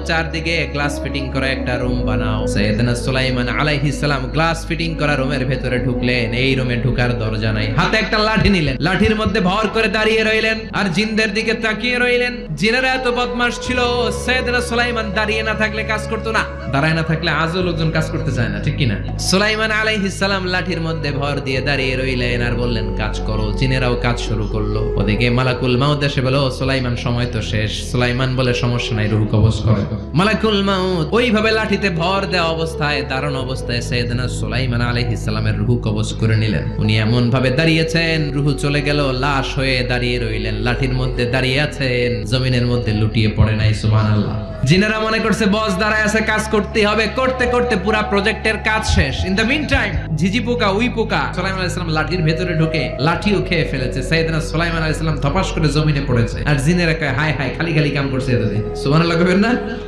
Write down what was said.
চারদিকে glass fitting করা একটা রুম বানাও। সাইয়েদনা সুলাইমান আলাইহিস সালাম গ্লাস ফিটিং করা রুমের ভেতরে ঢুকলেন। এই রুমে ঢুকার দরজা নাই, হাতে একটা লাঠি নিলেন, লাঠির মধ্যে ভর করে দাঁড়িয়ে রইলেন আর জিনদের দিকে তাকিয়ে রইলেন। জিনেরা এত বদমাশ ছিল, সাইয়েদনা সুলাইমান দাঁড়িয়ে না থাকলে কাজ করতো না, দাঁড়ায় না থাকলে আজও লোকজন কাজ করতে চায় না, ঠিক কিনা? সুলাইমান আলাইহিস সালাম লাঠির মধ্যে ভর দিয়ে দাঁড়িয়ে রইলেন আর বললেন কাজ করো। জিনেরাও কাজ শুরু করলো। ওদিকে মালাকুল মাউত এসে বলল সুলাইমান সময় তো শেষ। সুলাইমান বলে সমস্যা নাই, রূহ কবজ করো। মালাকুল মাউত ওইভাবে লাঠিতে ভর দেওয়া অবস্থায়, দারুণ অবস্থায় সাইয়েদনা সুলাইমান আলাইহিস সালামের রূহ কবজ করে নিলেন। উনি এমন ভাবে দাঁড়িয়েছেন, রূহ চলে গেল, লাশ হয়ে দাঁড়িয়ে রইলেন। লাঠির মধ্যে দাঁড়িয়ে আছেন, জমিনের মধ্যে লুটিয়ে পড়ে নাই। সুবহানাল্লাহ। জিনেরা মনে করছে বস দাঁড়ায় আছে, কাজ করতে হবে। করতে করতে পুরা প্রজেক্টের কাজ শেষ। ইন দ্য মিন টাইম ঝিঝি পোকা, উই পোকা সুলাইমান আলাইহিস সালাম লাঠির ভেতরে ঢুকে লাঠিও খেয়ে ফেলেছে। সাইয়েদনা সুলাইমান আলাইহিস সালাম ধপাস করে জমিনে পড়েছে। আর জিনেরা কয় হায় হায়, খালি খালি কাম করছে এতদিন। সুবহানাল্লাহ কইবেন না?